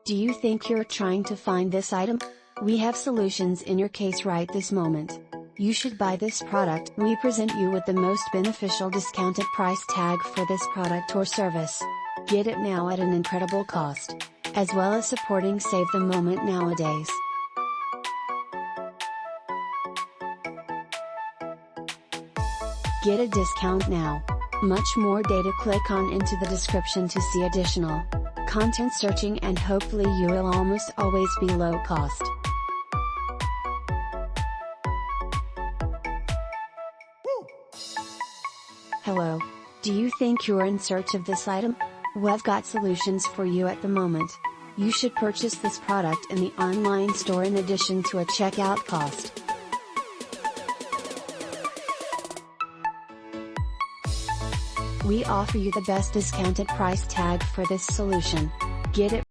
Do you think you're trying to find this item? We have solutions in your case right this moment. You should buy this product. We present you with the most beneficial discounted price tag for this product or service. Get it now at an incredible cost. As well as supporting Save the Moment nowadays. Get a discount now. Much more data. Click on into the description to see additional content searching, and hopefully you will almost always be low cost. Hello. Do you think you're in search of this item? We've got solutions for you at the moment. You should purchase this product in the online store in addition to a checkout cost. We offer you the best discounted price tag for this solution. Get it